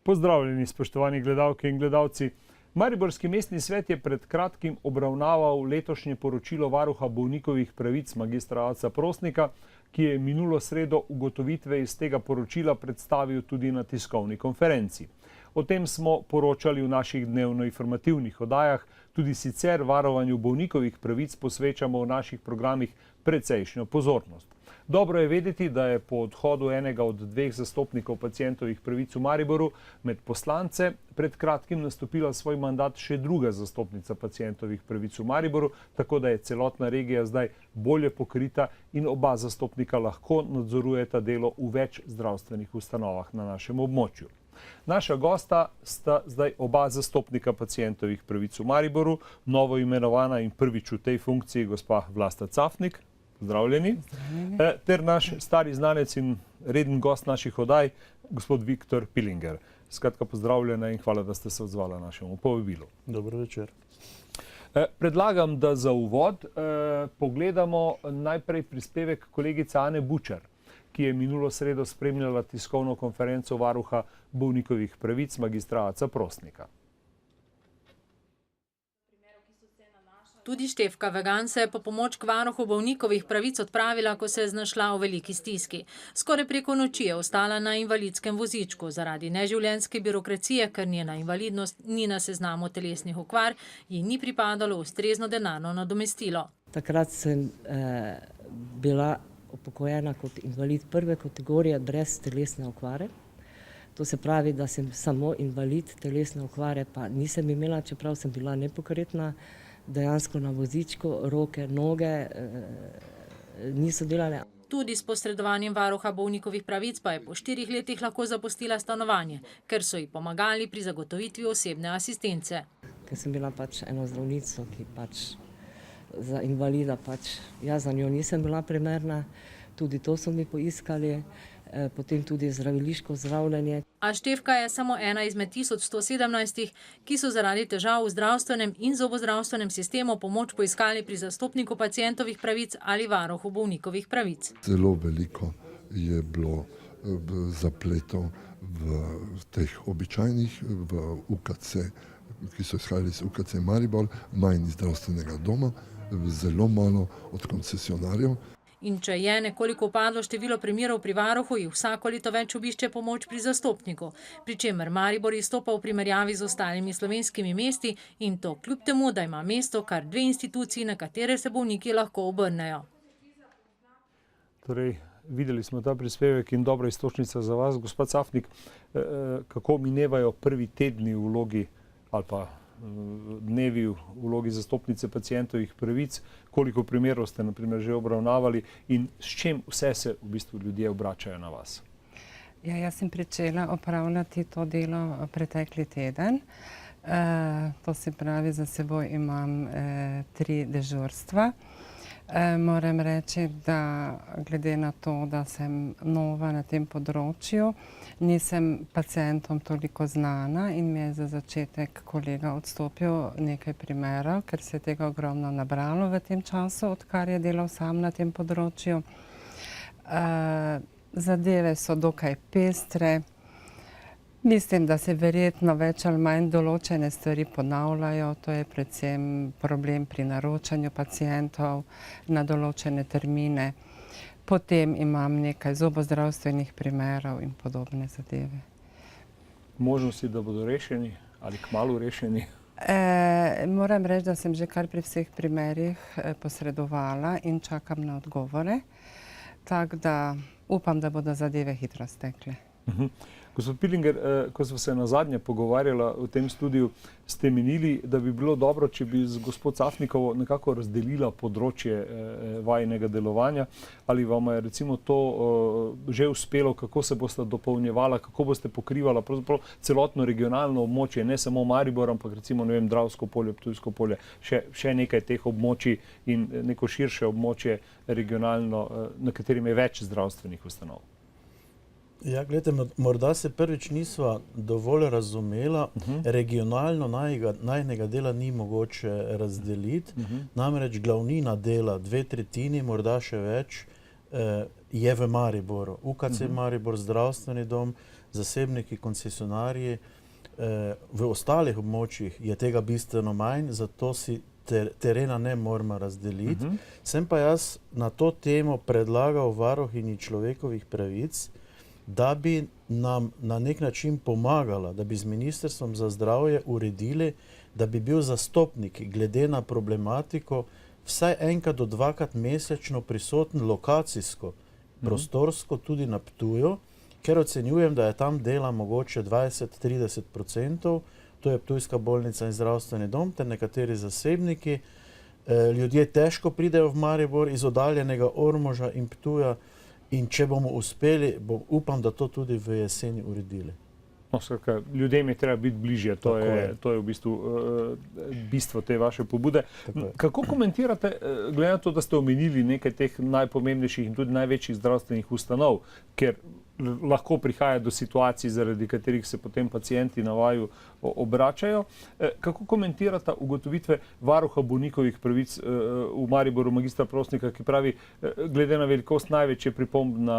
Pozdravljeni, spoštovani gledalke in gledalci. Mariborski mestni svet je pred kratkim obravnaval letošnje poročilo varuha bolnikovih pravic magistra Aca Prosnika, ki je minulo sredo ugotovitve iz tega poročila predstavil tudi na tiskovni konferenci. O tem smo poročali v naših dnevno-informativnih oddajah, tudi sicer varovanju bolnikovih pravic posvečamo v naših programih precejšnjo pozornost. Dobro je vedeti, da je po odhodu enega od dveh zastopnikov pacientovih pravic v Mariboru med poslance pred kratkim nastopila svoj mandat še druga zastopnica pacientovih pravic v Mariboru, tako da je celotna regija zdaj bolje pokrita in oba zastopnika lahko nadzorujeta delo v več zdravstvenih ustanovah na našem območju. Naša gosta sta zdaj oba zastopnika pacientovih pravic v Mariboru, novo imenovana in prvič v tej funkciji gospa Vlasta Cafnik. Pozdravljeni. Ter naš stari znanec in reden gost naših oddaj, gospod Viktor Pilinger. Skratka, pozdravljena in hvala, da ste se odzvala našemu povabilu. Dobro večer. Predlagam, da za uvod pogledamo najprej prispevek kolegice Ane Bučar, ki je minulo sredo spremljala tiskovno konferenco varuha bolnikovih pravic magistra Aca Prosnika. Tudi Štefka Vegan se je po pomoč k varuhu bolnikovih pravic odpravila, ko se je znašla v veliki stiski. Skoraj preko noči je ostala na invalidskem vozičku. Zaradi neživljenjske birokracije, ker njena invalidnost ni na seznamu telesnih okvar, ji ni pripadalo ustrezno denarno nadomestilo. Takrat sem bila upokojena kot invalid prve kategorije brez telesne okvare. To se pravi, da sem samo invalid, telesne okvare pa nisem imela, čeprav sem bila nepokretna. Dejansko na vozičku, roke, noge niso delale. Tudi s posredovanjem varuha bolnikovih pravic pa je po 4 letih lahko zapustila stanovanje, ker so ji pomagali pri zagotovitvi osebne asistence. Ker sem bila eno zdravnico, ki za invalida jaz za njo nisem bila primerna, tudi to so mi poiskali, potem tudi zdraviliško zdravljenje. A Štefka je samo ena izmed 1117, ki so zaradi težav v zdravstvenem in zobozdravstvenem sistemu pomoč poiskali pri zastopniku pacientovih pravic ali varuhu bolnikovih pravic. Zelo veliko je bilo zapletov v teh običajnih, v UKC, ki so izhajali iz UKC Maribor, manj iz zdravstvenega doma, zelo malo od koncesionarjev. In če je nekoliko upadlo število primerov pri varuhu, jih vsako leto več obišče pomoč pri zastopniku, pri čemer Maribor izstopa v primerjavi z ostalimi slovenskimi mesti in to kljub temu, da ima mesto kar 2 instituciji, na katere se bolniki lahko obrnejo. Torej, videli smo ta prispevek in dobra iztočnica za vas, gospod Cafnik. Kako minevajo prvi tedni v vlogi ali pa dnevi v vlogi zastopnice pacientovih pravic, koliko primerov ste na primer že obravnavali in s čem vse se v bistvu ljudje obračajo na vas? Ja, jaz sem pričela opravljati to delo pretekli teden. To se pravi, za seboj imam 3 dežurstva. Moram reči, da glede na to, da sem nova na tem področju, nisem pacientom toliko znana in mi je za začetek kolega odstopil nekaj primerov, ker se je tega ogromno nabralo v tem času, odkar je delal sam na tem področju. Zadeve so dokaj pestre. Mislim, da se verjetno več ali manj določene stvari ponavljajo. To je predvsem problem pri naročanju pacientov na določene termine. Potem imam nekaj zobozdravstvenih primerov in podobne zadeve. Možnosti, da bodo rešeni ali kmalu rešeni? Moram reči, da sem že kar pri vseh primerih posredovala in čakam na odgovore. Tako da upam, da bodo zadeve hitro stekle. Gospod Pilinger, ko smo se nazadnje pogovarjala v tem studiu, ste menili, da bi bilo dobro, če bi z gospod Cafnikovo nekako razdelila področje vajinega delovanja, ali vam je recimo to že uspelo, kako se boste dopolnjevala, kako boste pokrivala pravzaprav celotno regionalno območje, ne samo Maribor, ampak recimo, ne vem, Dravsko polje, Ptujsko polje, še nekaj teh območij in neko širše območje regionalno, na katerim je več zdravstvenih ustanov. Ja, gledajte, morda se prvič nisva dovolj razumela, regionalno najnega dela ni mogoče razdeliti, namreč glavnina dela, 2/3, morda še več, je v Mariboru. UKC Maribor, zdravstveni dom, zasebniki, koncesionarji. V ostalih območjih je tega bistveno manj, zato si terena ne moramo razdeliti. Sem pa jaz na to temo predlagal varuhinji človekovih pravic, da bi nam na nek način pomagala, da bi z Ministrstvom za zdravje uredili, da bi bil zastopnik glede na problematiko vsaj enkrat do dvakrat mesečno prisoten lokacijsko, prostorsko tudi na Ptuju, ker ocenjujem, da je tam dela mogoče 20-30%, to je Ptujska bolnica in zdravstveni dom, ter nekateri zasebniki. Ljudje težko pridejo v Maribor iz oddaljenega Ormoža in Ptuja in če bomo uspeli, upam, da to tudi v jeseni uredili. No, skratka, ljudem je treba biti bližje, to je v bistvu bistvo te vaše pobude. Kako komentirate, glede na to, da ste omenili nekaj teh najpomembnejših in tudi največjih zdravstvenih ustanov, ker lahko prihaja do situacij, zaradi katerih se potem pacienti na vaju obračajo. Kako komentirate ugotovitve varuha bolnikovih pravic v Mariboru, magistra Prosnika, ki pravi, glede na velikost največje pripomb na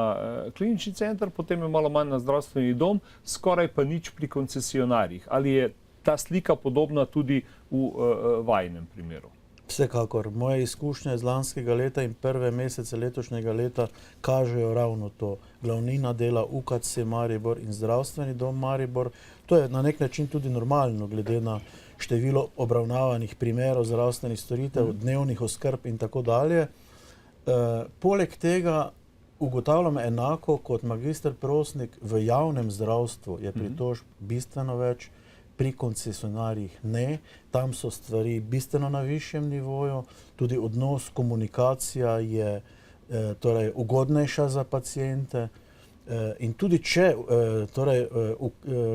klinični center, potem je malo manj na zdravstveni dom, skoraj pa nič pri koncesionarjih. Ali je ta slika podobna tudi v vajinem primeru? Vsekakor. Moje izkušnje iz lanskega leta in prve mesece letošnjega leta kažejo ravno to. Glavnina dela UKC Maribor in zdravstveni dom Maribor. To je na nek način tudi normalno, glede na število obravnavanih primerov zdravstvenih storitev, dnevnih oskrb in tako dalje. Poleg tega ugotavljam enako kot magister Prosnik, v javnem zdravstvu je pritožb bistveno več, pri koncesionarjih ne, tam so stvari bistveno na višjem nivoju, tudi odnos, komunikacija je torej ugodnejša za paciente in tudi če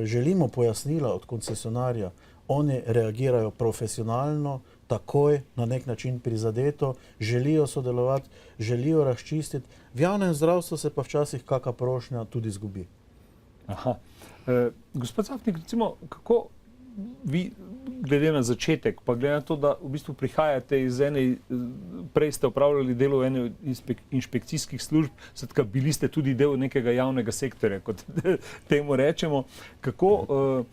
želimo pojasnila od koncesionarja, oni reagirajo profesionalno, takoj, na nek način prizadeto, želijo sodelovati, želijo razčistiti. V javnem zdravstvu se pa včasih kakšna prošnja tudi izgubi. Aha. Gospod Cafnik, recimo, kako vi, glede na začetek, pa glede na to, da v bistvu prihajate iz prej ste opravljali delo v ene inšpekcijskih služb, skratka, bili ste tudi del nekega javnega sektorja, kot temu rečemo, kako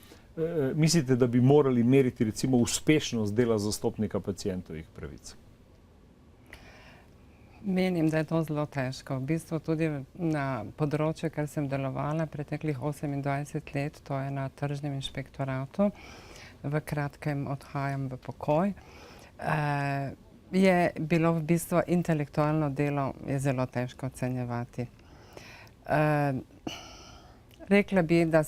mislite, da bi morali meriti recimo uspešnost dela zastopnika pacientovih pravic? Menim, da je to zelo težko. V bistvu tudi na področju, kar sem delovala preteklih 28 let, to je na tržnem inšpektoratu, v kratkem odhajam v pokoj, je bilo v bistvu intelektualno delo je zelo težko ocenjevati. Rekla bi, da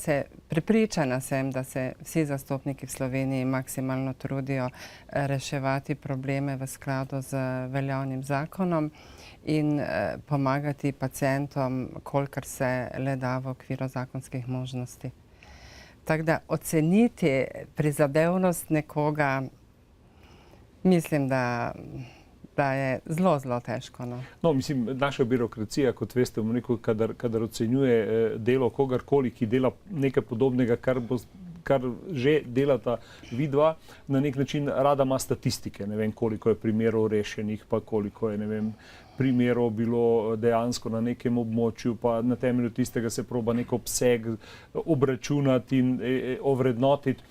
prepričana sem, da se vsi zastopniki v Sloveniji maksimalno trudijo reševati probleme v skladu z veljavnim zakonom in pomagati pacientom, kolikor se le da v okviru zakonskih možnosti. Tako da oceniti prizadevnost nekoga, mislim, da je zelo, zelo težko. No, mislim, naša birokracija, kot veste, kadar ocenjuje delo kogarkoli, ki dela nekaj podobnega, kar že delata vidva, na nek način rada ima statistike. Ne vem, koliko je primerov rešenih, pa koliko je, ne vem, primerov bilo dejansko na nekem območju, pa na temelju tistega se proba nek obseg obračunati in ovrednotiti.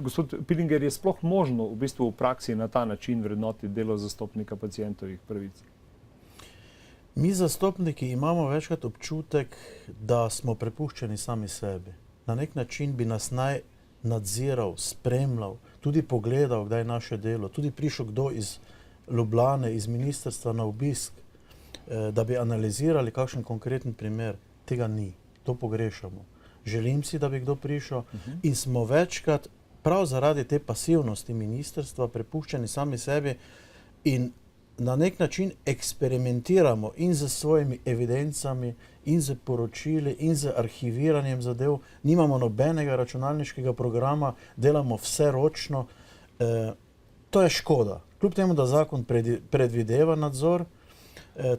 Gospod Pilinger, je sploh možno v bistvu v praksi na ta način vrednotiti delo zastopnika pacientovih pravic? Mi zastopniki imamo večkrat občutek, da smo prepuščeni sami sebi. Na nek način bi nas naj nadziral, spremljal, tudi pogledal, kdaj je naše delo, tudi prišel kdo iz Ljubljane, iz ministrstva na obisk, da bi analizirali kakšen konkreten primer. Tega ni, to pogrešamo. Želim si, da bi kdo prišel in smo večkrat prav zaradi te pasivnosti ministrstva prepuščeni sami sebi in na nek način eksperimentiramo in z svojimi evidencami, in z poročili, in z arhiviranjem zadev. Nimamo nobenega računalniškega programa, delamo vse ročno. To je škoda. Kljub temu, da zakon predvideva nadzor,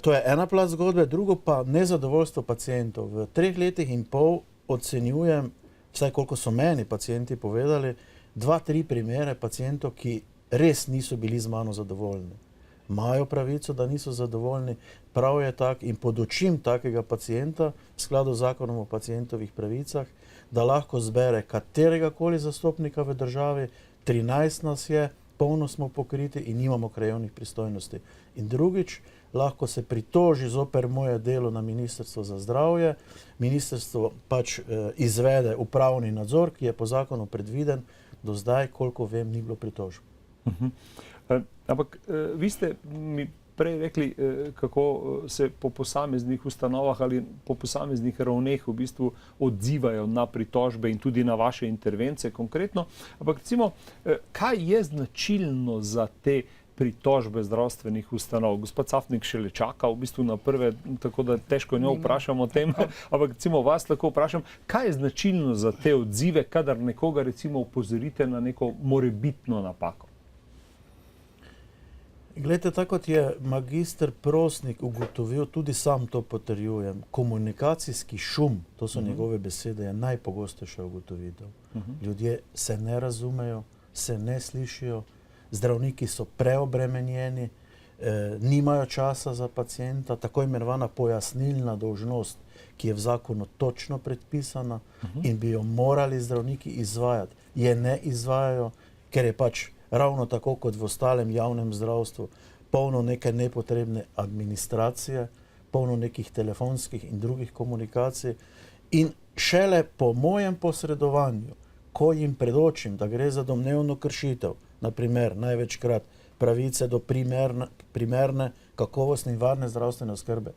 to je ena plat zgodbe, drugo pa nezadovoljstvo pacientov. V 3 letih in pol ocenjujem, vsaj koliko so meni pacienti povedali, 2-3 primere pacientov, ki res niso bili z mano zadovoljni. imajo pravico, da niso zadovoljni, prav je tak in pod očim takega pacienta, v skladu z zakonom o pacientovih pravicah, da lahko zbere katerega koli zastopnika v državi, 13 nas je, polno smo pokriti in nimamo krajevnih pristojnosti. In drugič, lahko se pritoži zoper moje delo na Ministrstvo za zdravje, ministrstvo pač izvede upravni nadzor, ki je po zakonu predviden, do zdaj, koliko vem, ni bilo pritožb. Ampak vi ste mi prej rekli, kako se po posameznih ustanovah ali po posameznih ravneh v bistvu odzivajo na pritožbe in tudi na vaše intervence konkretno. Ampak recimo, kaj je značilno za te pritožbe zdravstvenih ustanov? Gospod Cafnik šele čaka v bistvu na prve, tako da težko njo vprašam o tem, ampak recimo vas lahko vprašam, kaj je značilno za te odzive, kadar nekoga recimo opozorite na neko morebitno napako? Glejte, tako kot je magister Prosnik ugotovil, tudi sam to potrjujem, komunikacijski šum, to so njegove besede, je najpogostejša ugotovitev. Ljudje se ne razumejo, se ne slišijo, zdravniki so preobremenjeni, nimajo časa za pacienta, tako imenovana pojasnilna dolžnost, ki je v zakonu točno predpisana in bi jo morali zdravniki izvajati, je ne izvajajo, ker je pač ravno tako kot v ostalem javnem zdravstvu, polno neke nepotrebne administracije, polno nekih telefonskih in drugih komunikacij in šele po mojem posredovanju, ko jim predočim, da gre za domnevno kršitev, naprimer največkrat pravice do primerne, kakovostne in varne zdravstvene oskrbe,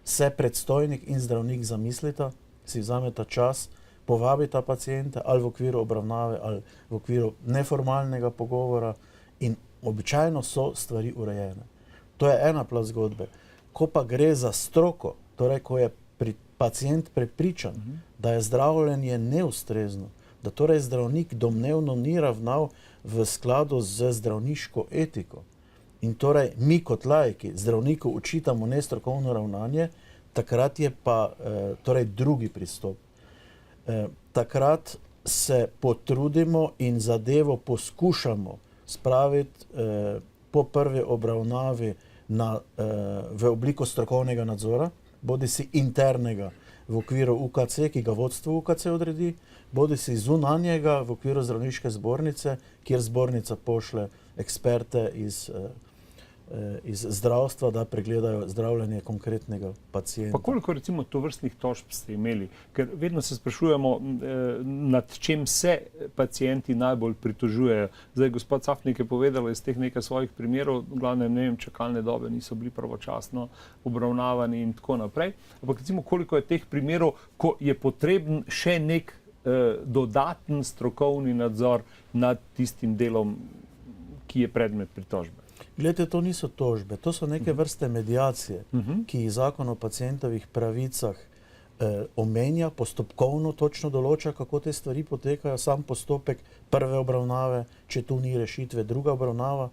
se predstojnik in zdravnik zamislita, si vzameta čas, povabita pacienta ali v okviru obravnave ali v okviru neformalnega pogovora in običajno so stvari urejene. To je ena plat zgodbe. Ko pa gre za stroko, torej ko je pacient prepričan, da je zdravljenje neustrezno, da torej zdravnik domnevno ni ravnal v skladu z zdravniško etiko in torej mi kot laiki zdravniku očitamo nestrokovno ravnanje, takrat je pa torej drugi pristop. Takrat se potrudimo in zadevo poskušamo spraviti po prvi obravnavi v obliko strokovnega nadzora, bodisi internega v okviru UKC, ki ga vodstvo UKC odredi, bodisi zunanjega v okviru zdravniške zbornice, kjer zbornica pošle eksperte iz zdravstva, da pregledajo zdravljenje konkretnega pacienta. Pa koliko recimo tovrstnih tožb ste imeli? Ker vedno se sprašujemo, nad čem se pacienti najbolj pritožujejo. Zdaj, gospod Cafnik je povedal iz teh nekaj svojih primerov, v glavnem, ne vem, čakalne dobe niso bili pravočasno obravnavani in tako naprej. Ampak recimo, koliko je teh primerov, ko je potreben še nek dodaten strokovni nadzor nad tistim delom, ki je predmet pritožbe? Glede, to niso tožbe, to so neke vrste mediacije, ki jih zakon o pacientovih pravicah omenja, postopkovno točno določa, kako te stvari potekajo, sam postopek prve obravnave, če tu ni rešitve, druga obravnava.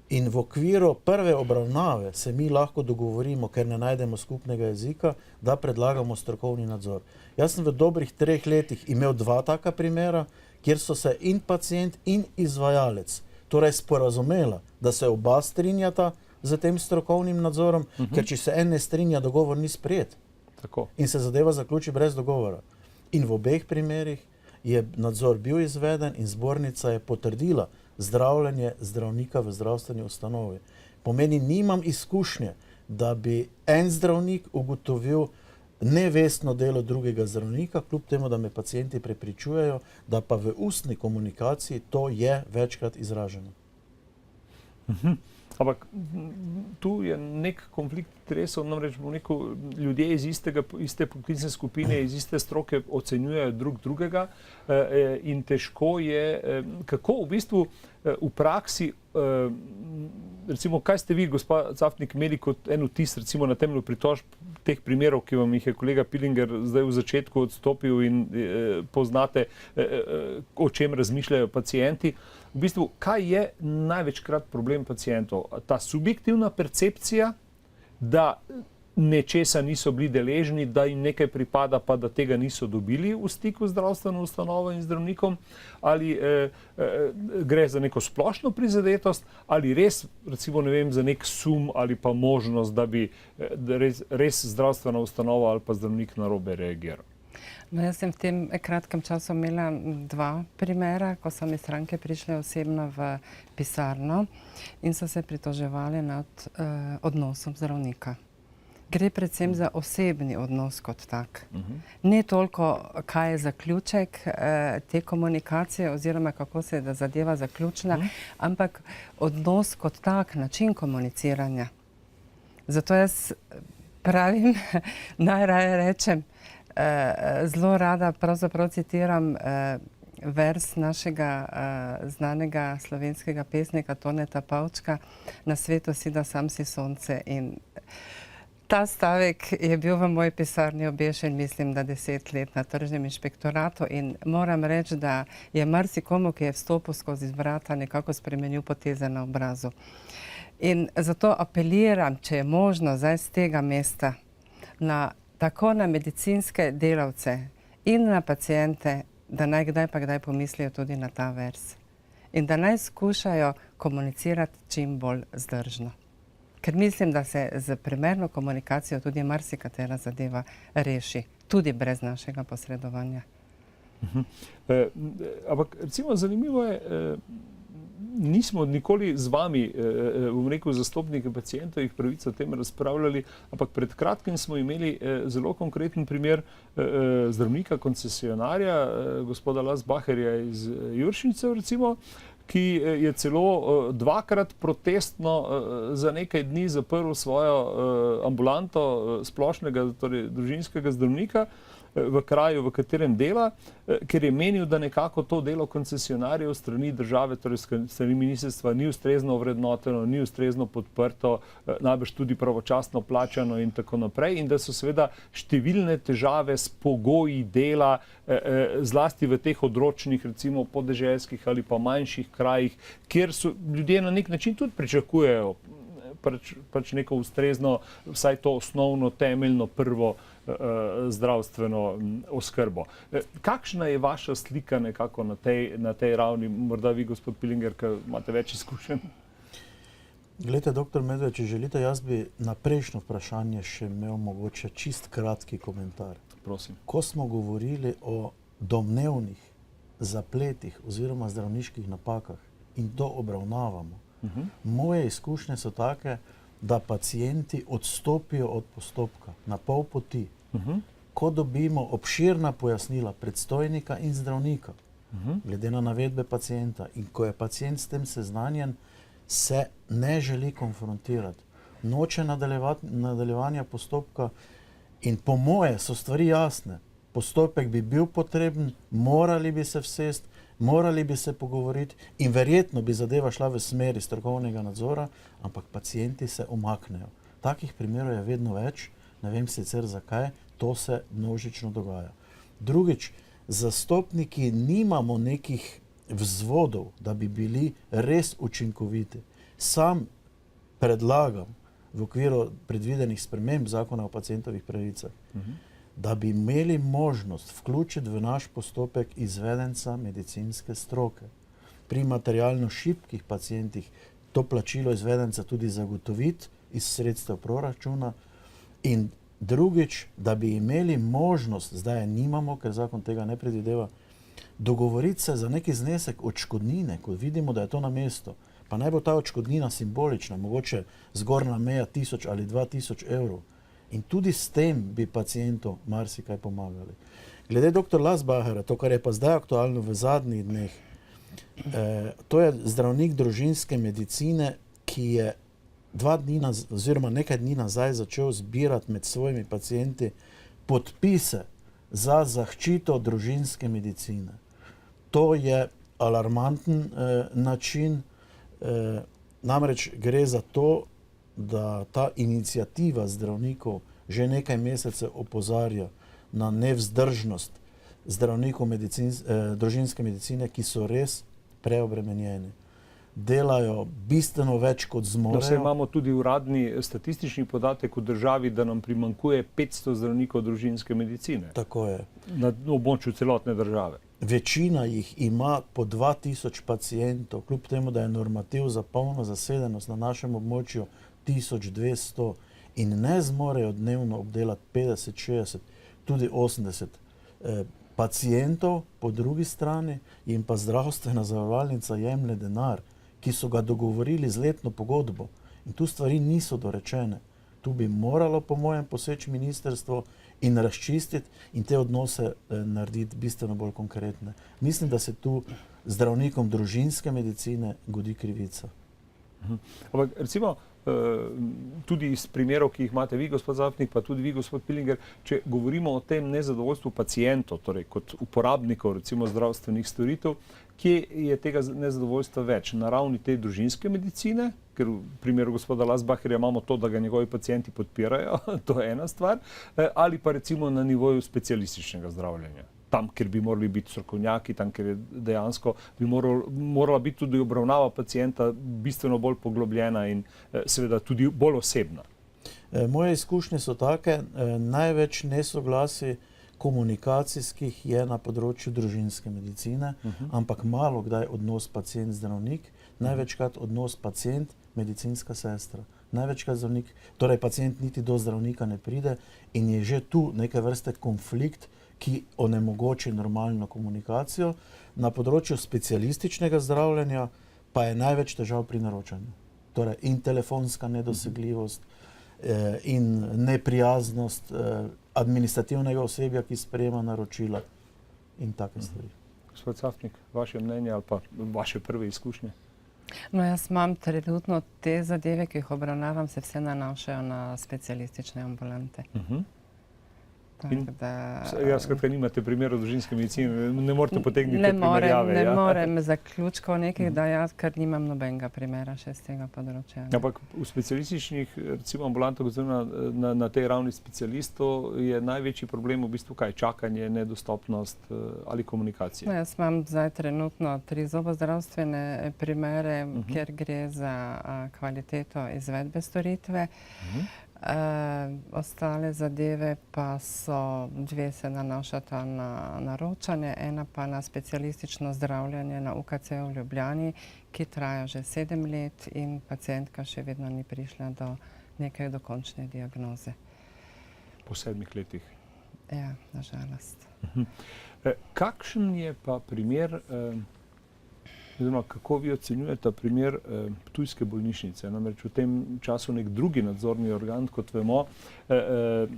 In v okviru prve obravnave se mi lahko dogovorimo, ker ne najdemo skupnega jezika, da predlagamo strokovni nadzor. Jaz sem v dobrih 3 letih imel 2 taka primera, kjer so se in pacient in izvajalec torej sporazumela, da se oba strinjata z tem strokovnim nadzorom, ker če se en ne strinja, dogovor ni sprejet. Tako. In se zadeva zaključi brez dogovora. In v obeh primerih je nadzor bil izveden in zbornica je potrdila zdravljenje zdravnika v zdravstveni ustanovi. Pomeni, nimam izkušnje, da bi en zdravnik ugotovil nevestno delo drugega zdravnika, kljub temu, da me pacienti prepričujejo, da pa v ustni komunikaciji to je večkrat izraženo. Ampak tu je nek konflikt interesov, namreč ljudje iz iste poklicne skupine, iz iste stroke ocenjujejo drug drugega in težko je, kako v bistvu v praksi, recimo, kaj ste vi, gospod Cafnik, imeli kot en vtis, recimo na temelju pritožb teh primerov, ki vam jih je kolega Pilinger zdaj v začetku odstopil in poznate, o čem razmišljajo pacienti. V bistvu, kaj je največkrat problem pacientov? Ta subjektivna percepcija, da nečesa niso bili deležni, da jim nekaj pripada, pa da tega niso dobili v stiku z zdravstveno ustanovo in zdravnikom, ali gre za neko splošno prizadetost, ali res, recimo, ne vem, za nek sum ali pa možnost, da bi res zdravstvena ustanova ali pa zdravnik narobe reagiral. No, jaz sem v tem kratkem času imela 2 primera, ko so mi stranke prišle osebno v pisarno in so se pritoževali nad odnosom zdravnika. Gre predvsem za osebni odnos kot tak. Ne toliko, kaj je zaključek te komunikacije oziroma kako se je zadeva zaključila, ampak odnos kot tak, način komuniciranja. Zato jaz pravim, najraje rečem, zelo rada pravzaprav citiram vers našega znanega slovenskega pesnika Toneta Pavčka: "Na svetu si, da sam si sonce." In ta stavek je bil v moji pisarni obešen, mislim, da 10 let na tržnem inšpektoratu in moram reči, da je marsikomu, ki je vstopil skozi vrata, nekako spremenil poteze na obrazu. In zato apeliram, če je možno zdaj z tega mesta, tako na medicinske delavce in na paciente, da naj kdaj pa kdaj pomislijo tudi na ta vers. In da naj skušajo komunicirati čim bolj zdržno. Ker mislim, da se z primerno komunikacijo tudi marsikatera zadeva reši, tudi brez našega posredovanja. Ampak recimo zanimivo je, nismo nikoli z vami, bom rekel, zastopniki pacientovih pravic o tem razpravljali, ampak pred kratkim smo imeli zelo konkreten primer zdravnika, koncesionarja, gospoda Lasbacherja iz Juršnice, recimo, ki je celo 2-krat protestno za nekaj dni zaprl svojo ambulanto splošnega, torej družinskega zdravnika v kraju, v katerem dela, ker je menil, da nekako to delo koncesionarjev strani države, torej strani ministrstva, ni ustrezno ovrednoteno, ni ustrezno podprto, najbrž tudi pravočasno plačano in tako naprej, in da so seveda številne težave s pogoji dela, zlasti v teh odročnih, recimo podeželskih ali pa manjših krajih, kjer so ljudje na nek način tudi pričakujejo pač neko ustrezno, vsaj to osnovno, temeljno, prvo zdravstveno oskrbo. Kakšna je vaša slika nekako na tej ravni? Morda vi, gospod Pilinger, ki imate več izkušenj? Glejte, doktor Medved, če želite, jaz bi na prejšnjo vprašanje še imel mogoče čist kratki komentar. Prosim. Ko smo govorili o domnevnih zapletih oziroma zdravniških napakah in to obravnavamo, moje izkušnje so take, da pacienti odstopijo od postopka na pol poti, ko dobimo obširna pojasnila predstojnika in zdravnika, glede na navedbe pacienta, in ko je pacient s tem seznanjen, se ne želi konfrontirati, noče nadaljevanja postopka in po moje so stvari jasne. Postopek bi bil potreben, morali bi se vsesti, morali bi se pogovoriti in verjetno bi zadeva šla v smeri strokovnega nadzora, ampak pacienti se umaknejo. Takih primerov je vedno več, ne vem sicer zakaj, to se množično dogaja. Drugič, zastopniki nimamo nekih vzvodov, da bi bili res učinkoviti. Sam predlagam v okviru predvidenih sprememb zakona o pacientovih pravicah, da bi imeli možnost vključiti v naš postopek izvedenca medicinske stroke. Pri materialno šibkih pacientih to plačilo izvedenca tudi zagotoviti iz sredstev proračuna in drugič, da bi imeli možnost, zdaj je nimamo, ker zakon tega ne predvideva, dogovoriti se za neki znesek odškodnine, ko vidimo, da je to na mesto. Pa naj bo ta odškodnina simbolična, mogoče zgornja meja 1000 ali 2000 evrov. In tudi s tem bi pacientu marsikaj pomagali. Glede dr. Lasbachera, to, kar je pa zdaj aktualno v zadnjih dneh, to je zdravnik družinske medicine, ki je 2 dni oziroma nekaj dni nazaj začel zbirati med svojimi pacienti podpise za zaščito družinske medicine. To je alarmanten način, namreč gre za to, da ta iniciativa zdravnikov že nekaj mesecev opozarja na nevzdržnost zdravnikov družinske medicine, ki so res preobremenjeni. delajo bistveno več kot No, zmorejo. saj imamo tudi uradni statistični podatek v državi, da nam primanjkuje 500 zdravnikov družinske medicine Tako je. na območju celotne države. Večina jih ima po 2000 pacientov, kljub temu, da je normativ za polno zasedenost na našem območju 1200 in ne zmorejo dnevno obdelati 50, 60, tudi 80 pacientov, po drugi strani jim pa zdravstvena zavarovalnica jemlje denar, ki so ga dogovorili z letno pogodbo. In tu stvari niso dorečene. Tu bi moralo, po mojem, poseči ministrstvo in razčistiti in te odnose narediti bistveno bolj konkretne. Mislim, da se tu zdravnikom družinske medicine godi krivica. Ampak recimo, tudi iz primerov, ki jih imate vi, gospod Zafnik, pa tudi vi, gospod Pilinger, če govorimo o tem nezadovoljstvu pacientov, torej kot uporabnikov recimo zdravstvenih storitev, kje je tega nezadovoljstva več? Na ravni te družinske medicine, ker v primeru gospoda Lasbacherja imamo to, da ga njegovi pacienti podpirajo, to je ena stvar, ali pa recimo na nivoju specialističnega zdravljenja. Tam, kjer bi morali biti strokovnjaki, tam, kjer je dejansko bi morala biti tudi obravnava pacienta bistveno bolj poglobljena in seveda tudi bolj osebna. Moje izkušnje so take, največ nesoglasij komunikacijskih je na področju družinske medicine, ampak malo kdaj odnos pacient-zdravnik, največkrat odnos pacient-medicinska sestra. Največkrat zdravnik, torej pacient niti do zdravnika ne pride in je že tu neke vrste konflikt, ki onemogoči normalno komunikacijo. Na področju specialističnega zdravljenja pa je največ težav pri naročanju. Torej in telefonska nedosegljivost in neprijaznost administrativnega osebja, ki sprejema naročila in take stvari. Gospod Zafnik, vaše mnenje ali pa vaše prve izkušnje? No, jaz imam trenutno te zadeve, ki jih obravnavam, se vse nanašajo na specialistične ambulante. Ja, skratka, nimate primerov družinske medicine, ne morete potegniti primerjave. Ne morem zaključkov nekih dajati, ker nimam nobenega primera še z tega področja. Ampak v specialističnih, recimo ambulantah oziroma na tej ravni specialistov je največji problem v bistvu kaj? Čakanje, nedostopnost ali komunikacija? No, jaz imam zdaj trenutno 3 zobozdravstvene primere, kjer gre za kvaliteto izvedbe storitve. Ostale zadeve pa so, 2 se nanašata na naročanje, ena pa na specialistično zdravljenje na UKC v Ljubljani, ki traja že 7 let in pacientka še vedno ni prišla do neke dokončne diagnoze. Po 7 letih? Ja, nažalost. Kakšen je pa primer, oziroma kako vi ocenjujete primer ptujske bolnišnice? Namreč v tem času nek drugi nadzorni organ, kot vemo,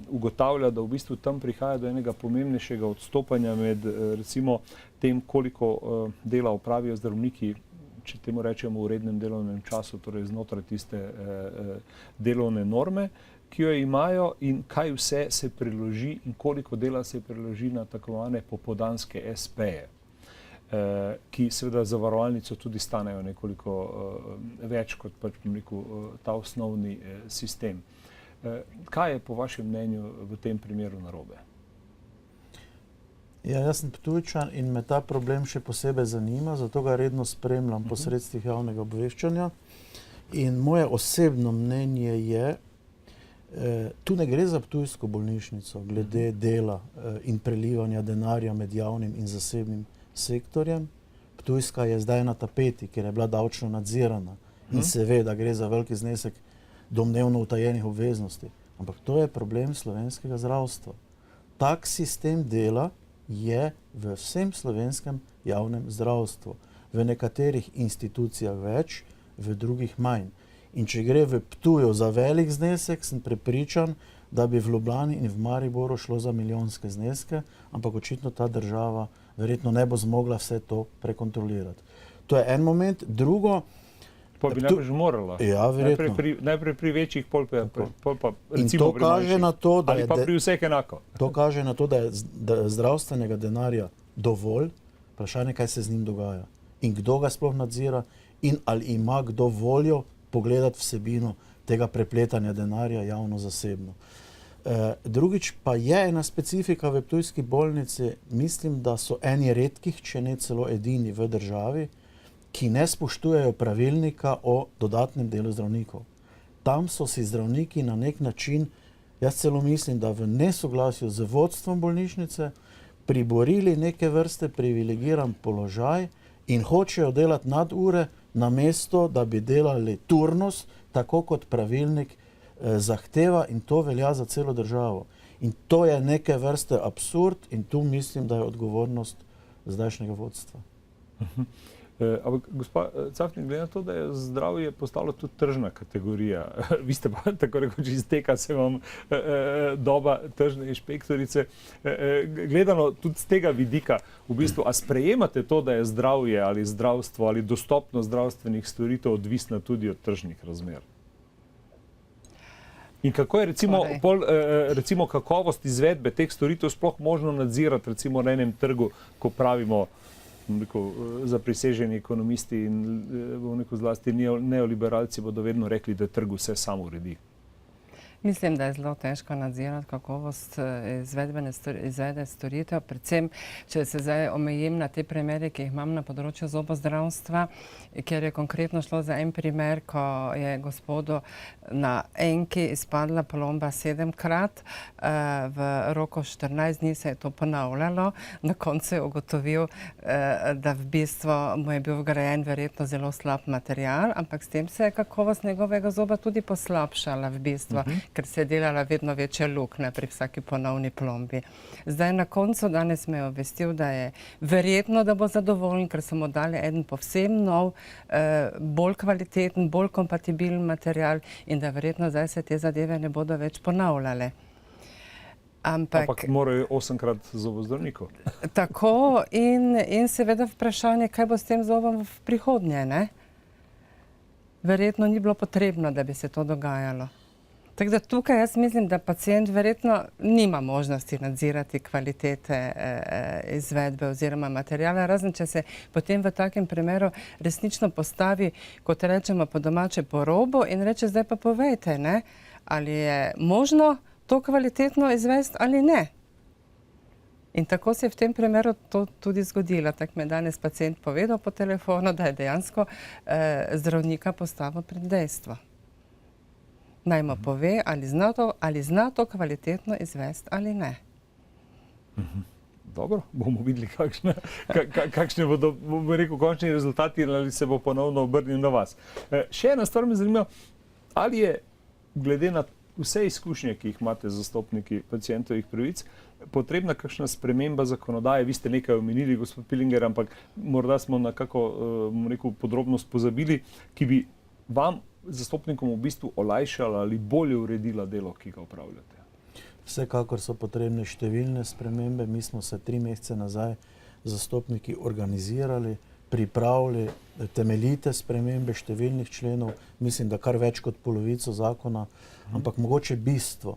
ugotavlja, da v bistvu tam prihaja do enega pomembnejšega odstopanja med recimo tem, koliko dela opravijo zdravniki, če temu rečemo v rednem delovnem času, torej znotraj tiste delovne norme, ki jo imajo in kaj vse se preloži in koliko dela se preloži na tako imenovane popoldanske SP-je. Ki seveda zavarovalnico tudi stanejo nekoliko več kot pač ta osnovni sistem. Kaj je po vašem mnenju v tem primeru narobe? Ja, jaz sem Ptujčan in me ta problem še posebej zanima, zato ga redno spremljam po sredstvih javnega obveščanja. In moje osebno mnenje je, tu ne gre za ptujsko bolnišnico, glede dela in prelivanja denarja med javnim in zasebnim sektorjem. Ptujska je zdaj na tapeti, ker je bila davčno nadzirana in seveda gre za veliki znesek domnevno utajenih obveznosti. Ampak to je problem slovenskega zdravstva. Tak sistem dela je v vsem slovenskem javnem zdravstvu. V nekaterih institucijah več, v drugih manj. In če gre v Ptuju za velik znesek, sem prepričan, da bi v Ljubljani in v Mariboru šlo za milijonske zneske, ampak očitno ta država verjetno ne bo zmogla vse to prekontrolirati. To je en moment. Drugo, pa bi najprej že morala. Ja, verjetno. Najprej pri večjih, pol pa in to kaže na to, da ali pa pri vseh enako. To kaže na to, da je zdravstvenega denarja dovolj, vprašanje, kaj se z njim dogaja in kdo ga sploh nadzira in ali ima kdo voljo pogledati vsebino tega prepletanja denarja javno-zasebno. Drugič pa je ena specifika v ptujski bolnici, mislim, da so eni redkih, če ne celo edini v državi, ki ne spoštujejo pravilnika o dodatnem delu zdravnikov. Tam so si zdravniki na nek način, jaz celo mislim, da v nesoglasju z vodstvom bolnišnice, priborili neke vrste privilegiran položaj in hočejo delati nadure, namesto da bi delali turnus, tako kot pravilnik zahteva, in to velja za celo državo. In to je neke vrste absurd in tu mislim, da je odgovornost zdajšnjega vodstva. Ampak, gospa Cafnik, glede na to, da je zdravje postalo tudi tržna kategorija, vi ste pa tako rekoč izteka se vam doba tržne inšpektorice, gledano tudi z tega vidika, v bistvu, a sprejemate to, da je zdravje ali zdravstvo ali dostopnost zdravstvenih storitev odvisna tudi od tržnih razmer? In kako je recimo kakovost izvedbe teh storitev sploh možno nadzirati recimo na enem trgu, ko pravimo zapriseženi ekonomisti in zlasti neoliberalci bodo vedno rekli, da trg vse samo uredi? Mislim, da je zelo težko nadzirati kakovost izvede storitev, predvsem, če se zdaj omejim na te primere, ki jih imam na področju zobozdravstva, kjer je konkretno šlo za en primer, ko je gospodu na enki izpadla plomba 7-krat, v roku 14 dni se je to ponavljalo, na koncu je ugotovil, da v bistvu mu je bil vgrajen verjetno zelo slab material, ampak s tem se je kakovost njegovega zoba tudi poslabšala v bistvu, ker se je delala vedno večja luknja pri vsaki ponovni plombi. Zdaj na koncu danes me je obvestil, da je verjetno, da bo zadovoljen, ker so mu dali en povsem nov, bolj kvaliteten, bolj kompatibilen material in da verjetno zdaj se te zadeve ne bodo več ponavljale. Ampak morajo 8-krat zobozdravnikov. Tako in seveda vprašanje, kaj bo s tem zobom v prihodnje, ne? Verjetno ni bilo potrebno, da bi se to dogajalo. Tako da tukaj jaz mislim, da pacient verjetno nima možnosti nadzirati kvalitete izvedbe oziroma materijala, razen če se potem v takem primeru resnično postavi, kot rečemo po domače, po robu in reče, zdaj pa povejte, ne, ali je možno to kvalitetno izvesti ali ne. In tako se je v tem primeru to tudi zgodilo. Tako me je danes pacient povedal po telefonu, da je dejansko zdravnika postavil pred dejstvo. Naj mu pove, ali zna to kvalitetno izvesti ali ne. Dobro, bomo videli, kakšne bodo, bomo rekel, končni rezultati ali se bo ponovno obrnil na vas. Še ena stvar me zanima, ali je glede na vse izkušnje, ki jih imate zastopniki pacientovih pravic, potrebna kakšna sprememba zakonodaje? Vi ste nekaj omenili, gospod Pilinger, ampak morda smo na kako, bomo rekel, podrobnost pozabili, ki bi vam zastopnikom v bistvu olajšala ali bolje uredila delo, ki ga opravljate? Vsekakor so potrebne številne spremembe. Mi smo se 3 mesece nazaj zastopniki organizirali, pripravili temeljite spremembe številnih členov, mislim, da kar več kot polovico zakona, ampak mogoče bistvo.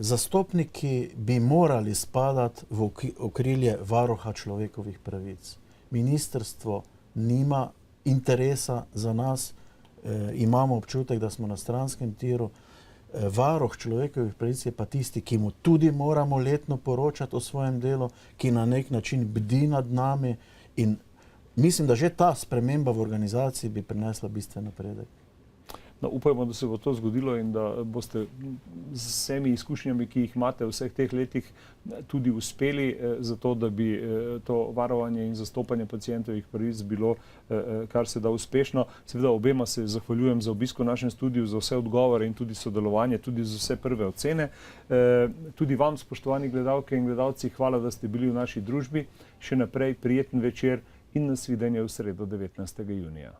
Zastopniki bi morali spadati v okrilje varuha človekovih pravic. Ministrstvo nima interesa za nas, imamo občutek, da smo na stranskem tiru. Varuh človekovih pravic je pa tisti, ki mu tudi moramo letno poročati o svojem delu, ki na nek način bdi nad nami in mislim, da že ta sprememba v organizaciji bi prinesla bistven napredek. No, upajmo, da se bo to zgodilo in da boste z vsemi izkušnjami, ki jih imate v vseh teh letih, tudi uspeli za to, da bi to varovanje in zastopanje pacientovih pravic bilo kar se da uspešno. Seveda obema se zahvaljujem za obisk v našem studiu, za vse odgovore in tudi sodelovanje, tudi za vse prve ocene. Tudi vam, spoštovani gledalke in gledalci, hvala, da ste bili v naši družbi. Še naprej prijeten večer in nasvidenje v sredo 19. junija.